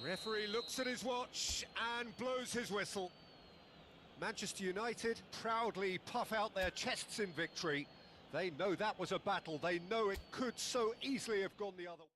[SPEAKER 1] Referee looks at his watch and blows his whistle. Manchester United proudly puff out their chests in victory. They know that was a battle, they know it could so easily have gone the other way.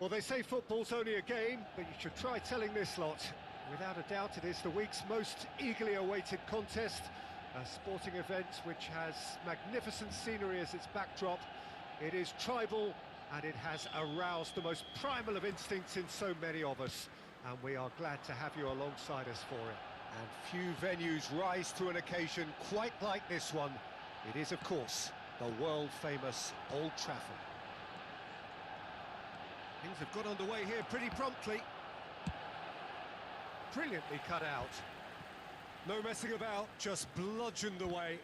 [SPEAKER 1] Well, they say football's only a game, but you should try telling this lot. Without a doubt, it is the week's most eagerly awaited contest, A sporting event which has magnificent scenery as its backdrop. It is tribal and it has aroused the most primal of instincts in so many of us. And we are glad to have you alongside us for it. And few venues rise to an occasion quite like this one. It is, of course, the world-famous Old Trafford. Things have got underway here pretty promptly. Brilliantly cut out. No messing about, just bludgeoned away.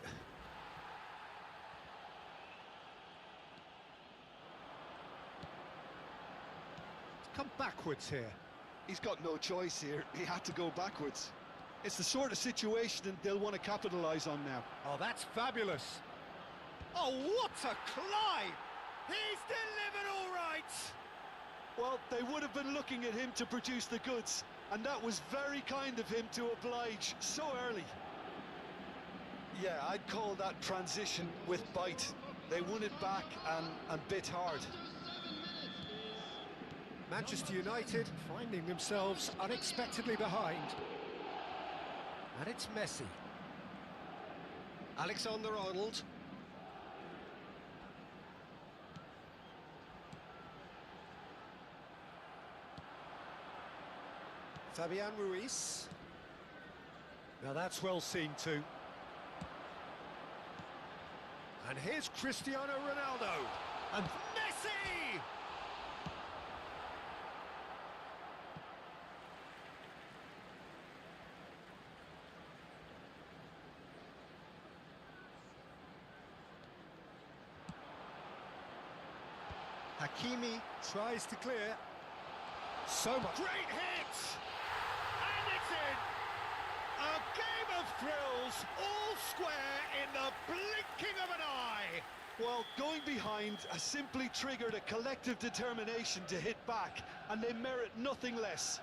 [SPEAKER 1] It's come backwards here.
[SPEAKER 2] He's got no choice here. He had to go backwards. It's the sort of situation that they'll want to capitalise on now.
[SPEAKER 1] Oh, that's fabulous. Oh, what a climb! He's delivered all right!
[SPEAKER 2] Well, they would have been looking at him to produce the goods, and that was very kind of him to oblige so early. Yeah, I'd call that transition with bite. They won it back and bit hard.
[SPEAKER 1] Manchester United finding themselves unexpectedly behind. And it's Messi. Alexander-Arnold. Fabian Ruiz. Now that's well seen too. And here's Cristiano Ronaldo. And Messi! Hakimi tries to clear. So much. Great hit! And it's in! A game of thrills, all square in the blinking of an eye!
[SPEAKER 2] Well, going behind has simply triggered a collective determination to hit back, and they merit nothing less.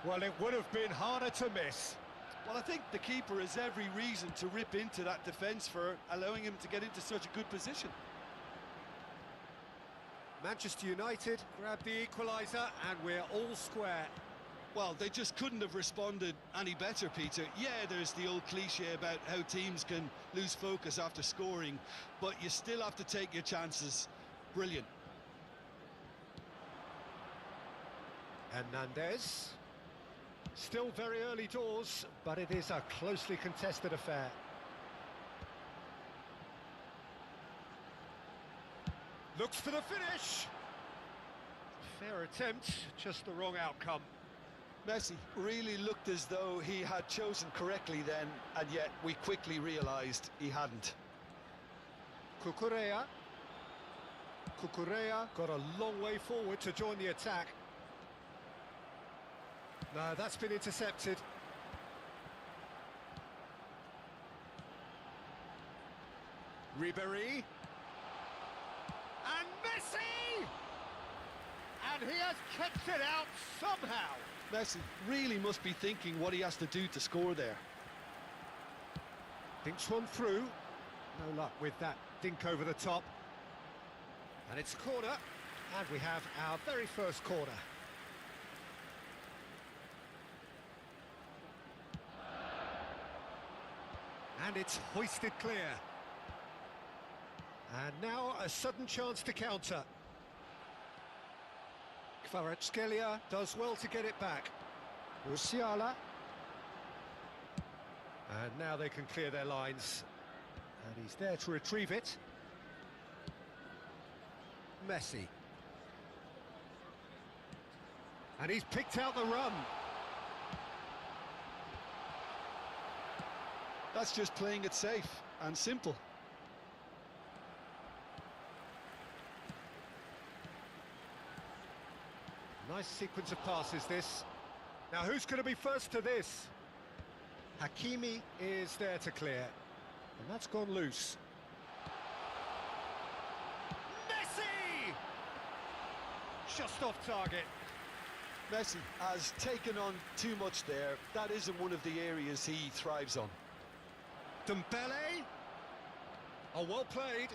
[SPEAKER 1] Well, it would have been harder to miss.
[SPEAKER 2] Well, I think the keeper has every reason to rip into that defence for allowing him to get into such a good position.
[SPEAKER 1] Manchester United grab the equaliser and we're all square.
[SPEAKER 2] Well, they just couldn't have responded any better, Peter. Yeah, there's the old cliche about how teams can lose focus after scoring, but you still have to take your chances. Brilliant.
[SPEAKER 1] Hernandez. Still very early doors, but it is a closely contested affair. Looks for the finish. Fair attempt, just the wrong outcome.
[SPEAKER 2] Messi really looked as though he had chosen correctly then, and yet we quickly realised he hadn't.
[SPEAKER 1] Cucurella. Cucurella got a long way forward to join the attack. No, that's been intercepted. Ribéry. And Messi! And he has kept it out somehow.
[SPEAKER 2] Messi really must be thinking what he has to do to score there.
[SPEAKER 1] Thinks one through. No luck with that dink over the top. And it's corner. And we have our very first corner. And it's hoisted clear. And now a sudden chance to counter. Kvaratskhelia does well to get it back. Musiala. And now they can clear their lines. And he's there to retrieve it. Messi. And he's picked out the run.
[SPEAKER 2] That's just playing it safe and simple.
[SPEAKER 1] Nice sequence of passes, this. Now, who's going to be first to this? Hakimi is there to clear. And that's gone loose. Messi! Just off target.
[SPEAKER 2] Messi has taken on too much there. That isn't one of the areas he thrives on.
[SPEAKER 1] Dembele. Oh, well played.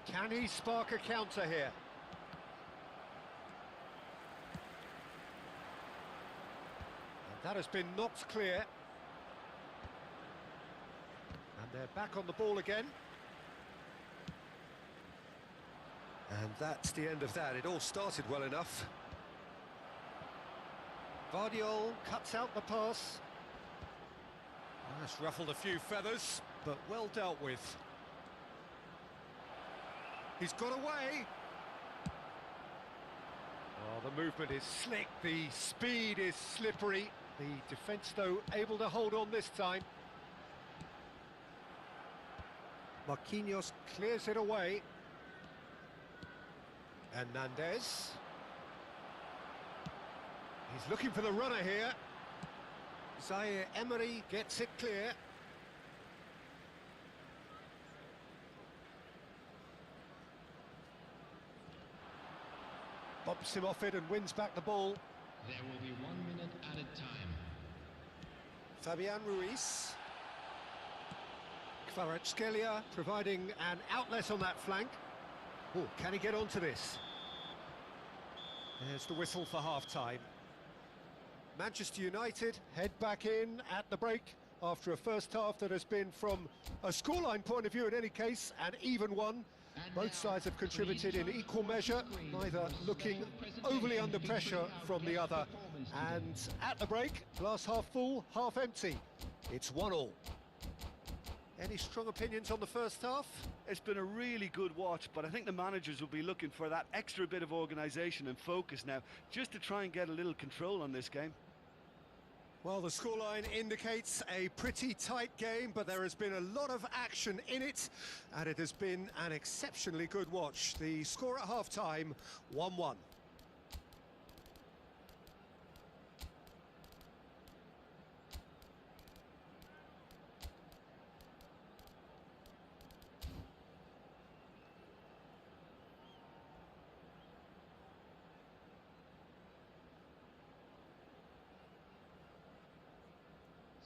[SPEAKER 1] Can he spark a counter here? And that has been knocked clear. They're back on the ball again. And that's the end of that. It all started well enough. Vardiol cuts out the pass. That's ruffled a few feathers, but well dealt with. He's got away. Oh, the movement is slick, the speed is slippery. The defence, though, able to hold on this time. Marquinhos clears it away. Hernandez. He's looking for the runner here. Zaire Emery gets it clear. Bumps him off it and wins back the ball.
[SPEAKER 3] There will be 1 minute added time.
[SPEAKER 1] Fabian Ruiz. Kvaratskhelia providing an outlet on that flank. Oh, can he get onto this? There's the whistle for half-time. Manchester United head back in at the break after a first half that has been, from a scoreline point of view in any case, an even one. Both sides have contributed in equal measure, neither looking overly under pressure from the other. And at the break, glass half full, half empty. It's 1-1. Any strong opinions on the first half?
[SPEAKER 4] It's been a really good watch, but I think the managers will be looking for that extra bit of organisation and focus now, just to try and get a little control on this game.
[SPEAKER 1] Well, the scoreline indicates a pretty tight game, but there has been a lot of action in it, and it has been an exceptionally good watch. The score at half-time, 1-1.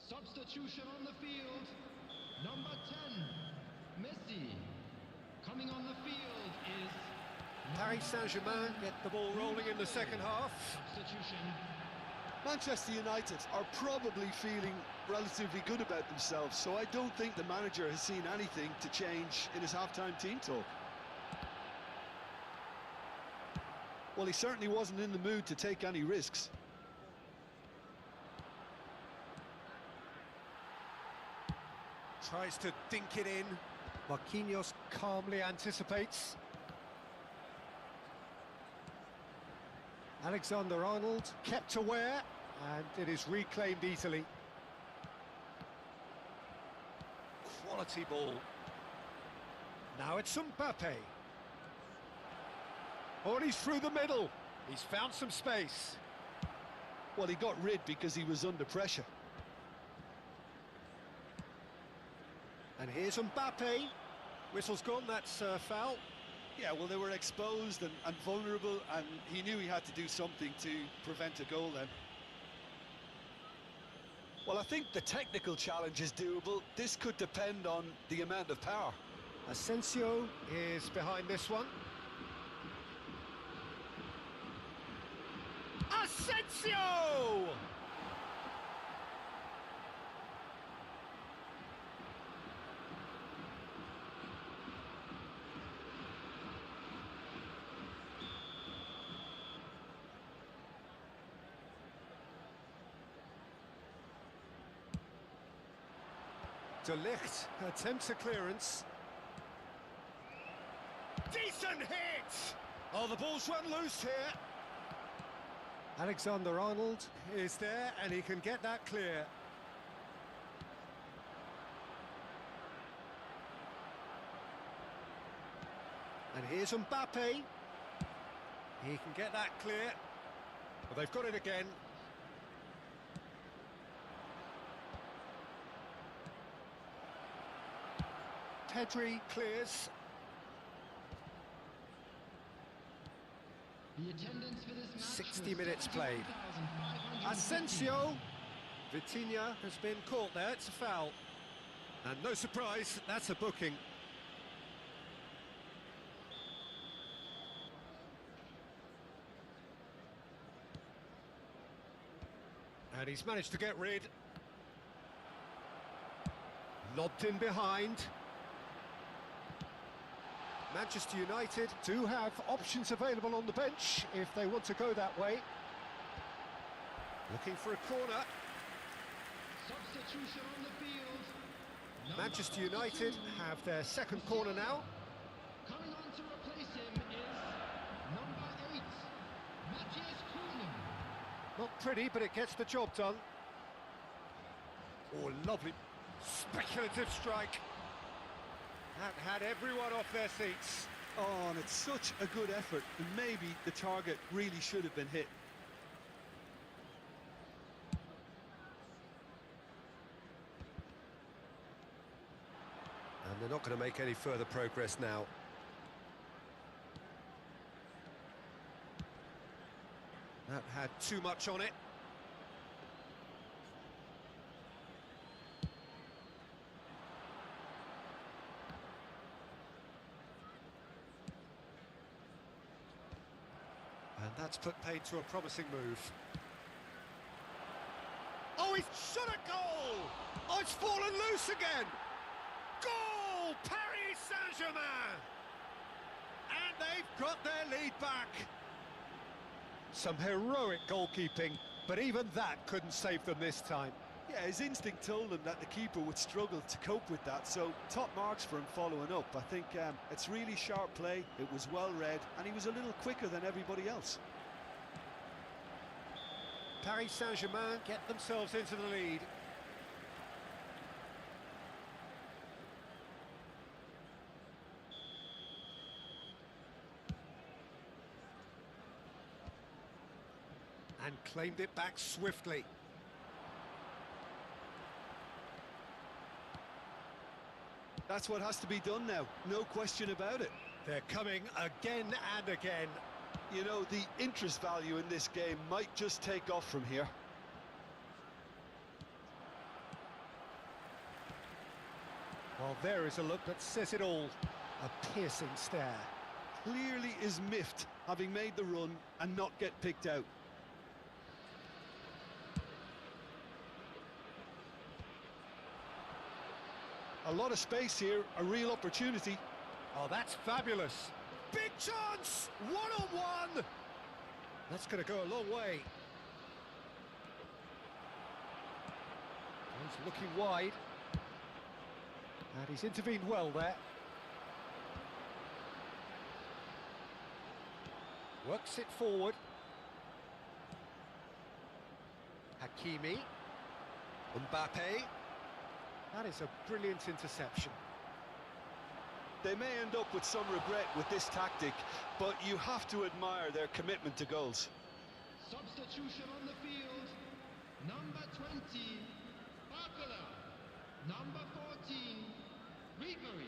[SPEAKER 3] Substitution on the field. Number 10, Messi. Coming on the field is
[SPEAKER 1] Paris Saint-Germain get the ball rolling in the second half.
[SPEAKER 3] substitution.
[SPEAKER 2] Manchester United are probably feeling relatively good about themselves, so I don't think the manager has seen anything to change in his half-time team talk. Well, he certainly wasn't in the mood to take any risks.
[SPEAKER 1] Tries to dink it in. Marquinhos calmly anticipates. Alexander-Arnold kept aware, and it is reclaimed easily. Quality ball. Now it's Mbappe. Oh, and he's through the middle. He's found some space.
[SPEAKER 2] Well, he got rid because he was under pressure.
[SPEAKER 1] And here's Mbappe. Whistle's gone, that's foul.
[SPEAKER 2] Yeah, well, they were exposed and vulnerable, and he knew he had to do something to prevent a goal then. Well, I think the technical challenge is doable. This could depend on the amount of power.
[SPEAKER 1] Asensio is behind this one. Asensio! De Ligt attempts a clearance. Decent hit! Oh, the ball's run loose here. Alexander-Arnold is there, and he can get that clear. And here's Mbappe. He can get that clear. But they've got it again. Pedri clears.
[SPEAKER 3] The attendance for this match
[SPEAKER 1] 60
[SPEAKER 3] was
[SPEAKER 1] minutes played.
[SPEAKER 3] 41,550.
[SPEAKER 1] Asensio. Vitinha has been caught there, it's a foul. And no surprise, that's a booking. And he's managed to get rid. Lobbed in behind. Manchester United do have options available on the bench if they want to go that way. Looking for a corner.
[SPEAKER 3] Substitution on the field.
[SPEAKER 1] Manchester United have their second corner now.
[SPEAKER 3] Coming on to replace him is number 8, Matthias Kuhn.
[SPEAKER 1] Not pretty, but it gets the job done. Oh, lovely speculative strike. That had everyone off their seats.
[SPEAKER 2] Oh, and it's such a good effort, and maybe the target really should have been hit.
[SPEAKER 1] And they're not going to make any further progress now. That had too much on it. And that's put paid to a promising move. Oh, he's shot a goal! Oh, it's fallen loose again! Goal! Paris Saint-Germain! And they've got their lead back. Some heroic goalkeeping, but even that couldn't save them this time.
[SPEAKER 2] Yeah, his instinct told him that the keeper would struggle to cope with that, so top marks for him following up. I think it's really sharp play, it was well read, and he was a little quicker than everybody else.
[SPEAKER 1] Paris Saint-Germain get themselves into the lead. And claimed it back swiftly.
[SPEAKER 2] That's what has to be done now, no question about it.
[SPEAKER 1] They're coming again and again.
[SPEAKER 2] You know, the interest value in this game might just take off from here.
[SPEAKER 1] Well, there is a look that says it all. A piercing stare.
[SPEAKER 2] Clearly is miffed, having made the run and not get picked out. A lot of space here, a real opportunity.
[SPEAKER 1] Oh, that's fabulous. Big chance! One-on-one! That's going to go a long way. He's looking wide. And he's intervened well there. Works it forward. Hakimi. Mbappe. That is a brilliant interception.
[SPEAKER 2] They may end up with some regret with this tactic, but you have to admire their commitment to goals.
[SPEAKER 3] Substitution on the field. Number 20, Barcola. Number 14, Ribery.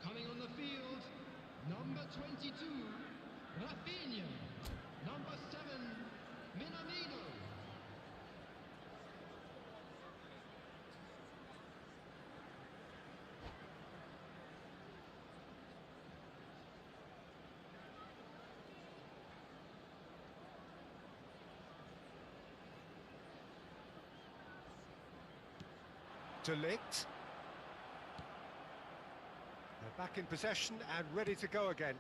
[SPEAKER 3] Coming on the field, number 22, Rafinha. Number 7, Minamino.
[SPEAKER 1] De Ligt. They're back in possession and ready to go again.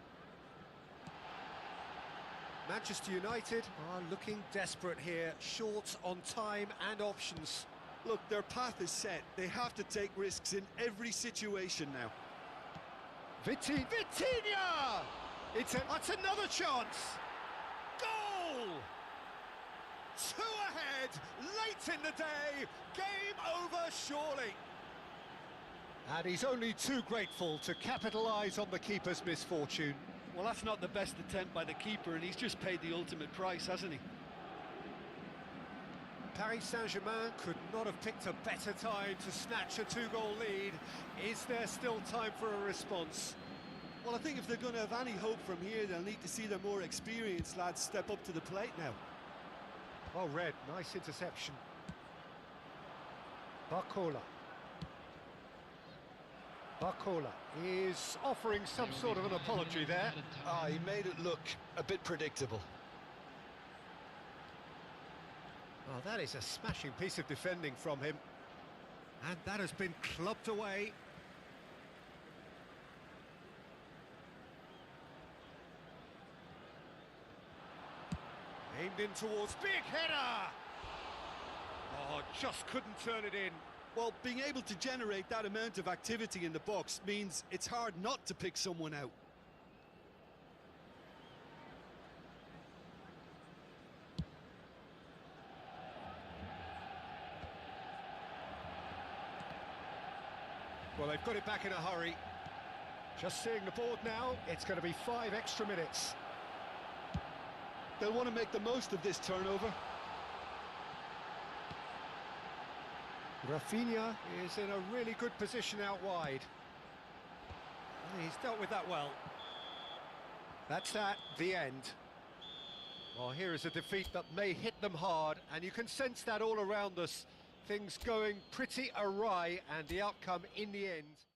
[SPEAKER 1] Manchester United are looking desperate here, short on time and options.
[SPEAKER 2] Look, their path is set. They have to take risks in every situation now.
[SPEAKER 1] Vitinha! That's another chance! Goal! 2 ahead, late in the day, game over surely. And he's only too grateful to capitalise on the keeper's misfortune.
[SPEAKER 4] Well, that's not the best attempt by the keeper, and he's just paid the ultimate price, hasn't he?
[SPEAKER 1] Paris Saint-Germain could not have picked a better time to snatch a 2-goal lead. Is there still time for a response?
[SPEAKER 2] Well, I think if they're going to have any hope from here, they'll need to see their more experienced lads step up to the plate now.
[SPEAKER 1] Well read, nice interception. Barcola. Barcola is offering some sort of an apology there.
[SPEAKER 2] He made it look a bit predictable.
[SPEAKER 1] Oh, that is a smashing piece of defending from him. And that has been clubbed away. Aimed in towards, big header! Oh, just couldn't turn it in.
[SPEAKER 2] Well, being able to generate that amount of activity in the box means it's hard not to pick someone out.
[SPEAKER 1] Well, they've got it back in a hurry. Just seeing the board now, it's going to be 5 extra minutes.
[SPEAKER 2] They'll want to make the most of this turnover.
[SPEAKER 1] Rafinha is in a really good position out wide. He's dealt with that well. That's that, the end. Well, here is a defeat that may hit them hard, and you can sense that all around us. Things going pretty awry, and the outcome in the end...